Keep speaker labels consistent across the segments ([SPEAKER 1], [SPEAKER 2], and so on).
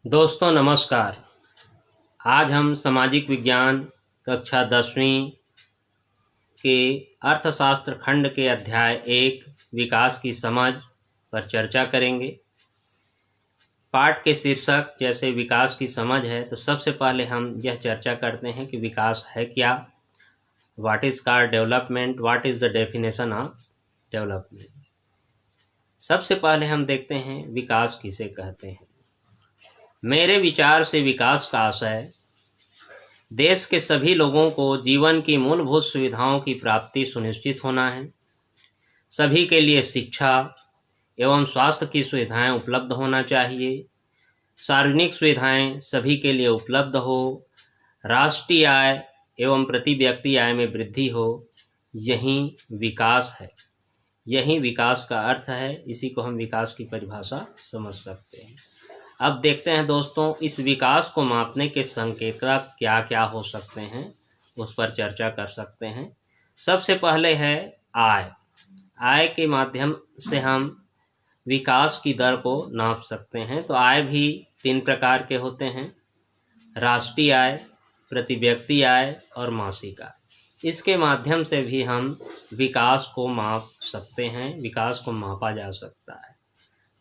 [SPEAKER 1] दोस्तों नमस्कार। आज हम सामाजिक विज्ञान कक्षा 10वीं के अर्थशास्त्र खंड के अध्याय 1 विकास की समझ पर चर्चा करेंगे। पाठ के शीर्षक जैसे विकास की समझ है तो सबसे पहले हम यह चर्चा करते हैं कि विकास है क्या। What is called development, what is the definition of development. सबसे पहले हम देखते हैं विकास किसे कहते हैं। मेरे विचार से विकास का आशय देश के सभी लोगों को जीवन की मूलभूत सुविधाओं की प्राप्ति सुनिश्चित होना है। सभी के लिए शिक्षा एवं स्वास्थ्य की सुविधाएं उपलब्ध होना चाहिए। सार्वजनिक सुविधाएं सभी के लिए उपलब्ध हो। राष्ट्रीय आय एवं प्रति व्यक्ति आय में वृद्धि हो। यही विकास है, यही विकास का अर्थ है। इसी को हम विकास की परिभाषा समझ सकते हैं। अब देखते हैं दोस्तों, इस विकास को मापने के संकेतक क्या क्या हो सकते हैं, उस पर चर्चा कर सकते हैं। सबसे पहले है आय। आय के माध्यम से हम विकास की दर को नाप सकते हैं। तो आय भी 3 प्रकार के होते हैं: राष्ट्रीय आय, प्रति व्यक्ति आय और मासिक आय। इसके माध्यम से भी हम विकास को माप सकते हैं, विकास को मापा जा सकता है।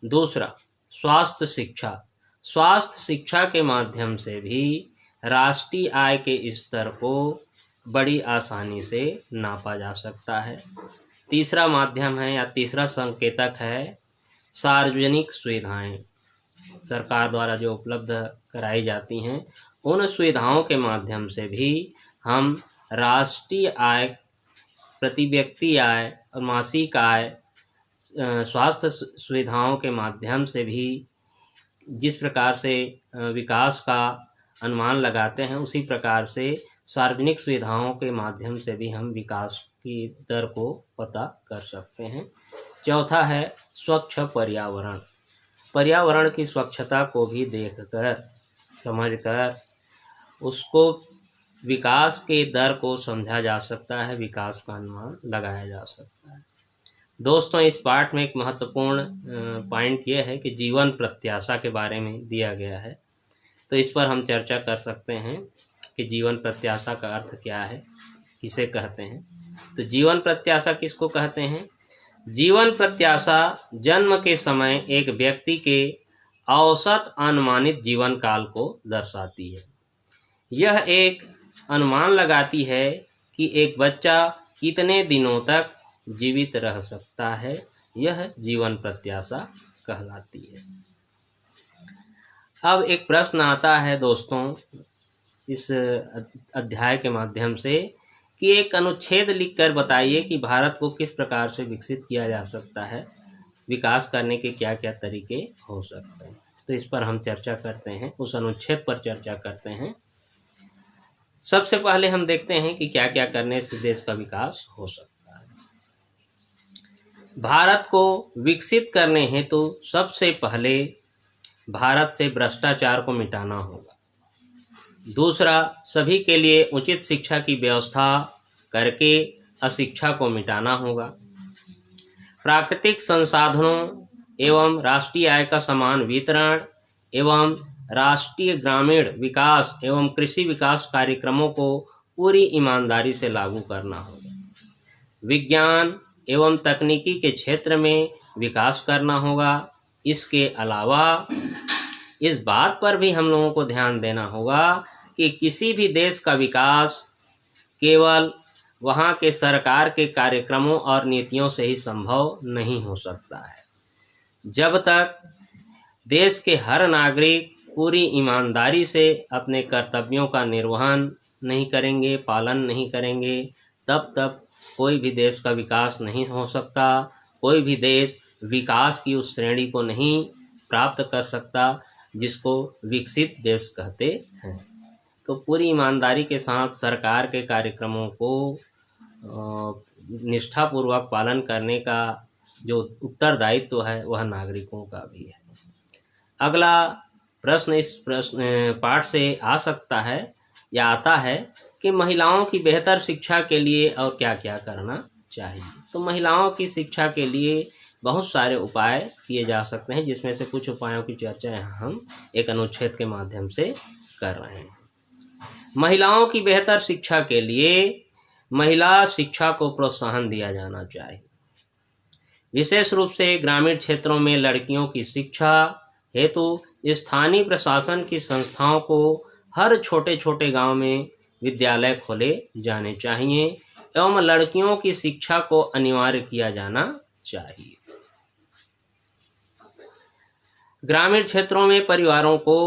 [SPEAKER 1] दूसरा, स्वास्थ्य शिक्षा। स्वास्थ्य शिक्षा के माध्यम से भी राष्ट्रीय आय के स्तर को बड़ी आसानी से नापा जा सकता है। तीसरा माध्यम है या तीसरा संकेतक है सार्वजनिक सुविधाएं। सरकार द्वारा जो उपलब्ध कराई जाती हैं उन सुविधाओं के माध्यम से भी हम राष्ट्रीय आय, प्रति व्यक्ति आय और मासिक आय, स्वास्थ्य सुविधाओं के माध्यम से भी जिस प्रकार से विकास का अनुमान लगाते हैं उसी प्रकार से सार्वजनिक सुविधाओं के माध्यम से भी हम विकास की दर को पता कर सकते हैं। चौथा है स्वच्छ पर्यावरण। पर्यावरण की स्वच्छता को भी देखकर समझकर उसको विकास के दर को समझा जा सकता है, विकास का अनुमान लगाया जा सकता है। दोस्तों, इस पाठ में एक महत्वपूर्ण पॉइंट यह है कि जीवन प्रत्याशा के बारे में दिया गया है। तो इस पर हम चर्चा कर सकते हैं कि जीवन प्रत्याशा का अर्थ क्या है, किसे कहते हैं। तो जीवन प्रत्याशा किसको कहते हैं? जीवन प्रत्याशा जन्म के समय एक व्यक्ति के औसत अनुमानित जीवन काल को दर्शाती है। यह एक अनुमान लगाती है कि एक बच्चा कितने दिनों तक जीवित रह सकता है। यह जीवन प्रत्याशा कहलाती है। अब एक प्रश्न आता है दोस्तों इस अध्याय के माध्यम से कि एक अनुच्छेद लिखकर बताइए कि भारत को किस प्रकार से विकसित किया जा सकता है, विकास करने के क्या क्या तरीके हो सकते हैं। तो इस पर हम चर्चा करते हैं, उस अनुच्छेद पर चर्चा करते हैं। सबसे पहले हम देखते हैं कि क्या क्या करने से देश का विकास हो सकता है। भारत को विकसित करने हेतु सबसे पहले भारत से भ्रष्टाचार को मिटाना होगा। दूसरा, सभी के लिए उचित शिक्षा की व्यवस्था करके अशिक्षा को मिटाना होगा। प्राकृतिक संसाधनों एवं राष्ट्रीय आय का समान वितरण एवं राष्ट्रीय ग्रामीण विकास एवं कृषि विकास कार्यक्रमों को पूरी ईमानदारी से लागू करना होगा। विज्ञान एवं तकनीकी के क्षेत्र में विकास करना होगा। इसके अलावा इस बात पर भी हम लोगों को ध्यान देना होगा कि किसी भी देश का विकास केवल वहाँ के सरकार के कार्यक्रमों और नीतियों से ही संभव नहीं हो सकता है। जब तक देश के हर नागरिक पूरी ईमानदारी से अपने कर्तव्यों का निर्वहन नहीं करेंगे, पालन नहीं करेंगे, तब तक कोई भी देश का विकास नहीं हो सकता। कोई भी देश विकास की उस श्रेणी को नहीं प्राप्त कर सकता जिसको विकसित देश कहते हैं। तो पूरी ईमानदारी के साथ सरकार के कार्यक्रमों को निष्ठापूर्वक पालन करने का जो उत्तरदायित्व है वह नागरिकों का भी है। अगला प्रश्न इस पाठ से आ सकता है या आता है कि महिलाओं की बेहतर शिक्षा के लिए और क्या क्या करना चाहिए। तो महिलाओं की शिक्षा के लिए बहुत सारे उपाय किए जा सकते हैं, जिसमें से कुछ उपायों की चर्चा यहाँ हम एक अनुच्छेद के माध्यम से कर रहे हैं। महिलाओं की बेहतर शिक्षा के लिए महिला शिक्षा को प्रोत्साहन दिया जाना चाहिए। विशेष रूप से ग्रामीण क्षेत्रों में लड़कियों की शिक्षा हेतु स्थानीय प्रशासन की संस्थाओं को हर छोटे छोटे गांव में विद्यालय खोले जाने चाहिए एवं लड़कियों की शिक्षा को अनिवार्य किया जाना चाहिए। ग्रामीण क्षेत्रों में परिवारों को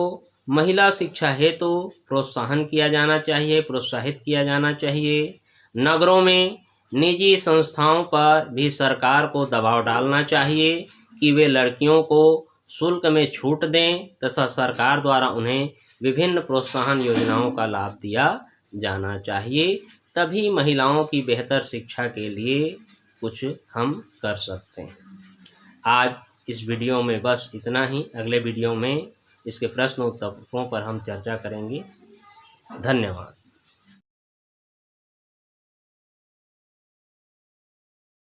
[SPEAKER 1] महिला शिक्षा हेतु प्रोत्साहित किया जाना चाहिए। नगरों में निजी संस्थाओं पर भी सरकार को दबाव डालना चाहिए कि वे लड़कियों को शुल्क में छूट दें तथा सरकार द्वारा उन्हें विभिन्न प्रोत्साहन योजनाओं का लाभ दिया जाना चाहिए। तभी महिलाओं की बेहतर शिक्षा के लिए कुछ हम कर सकते हैं। आज इस वीडियो में बस इतना ही। अगले वीडियो में इसके प्रश्न उत्तरों पर हम चर्चा करेंगे। धन्यवाद।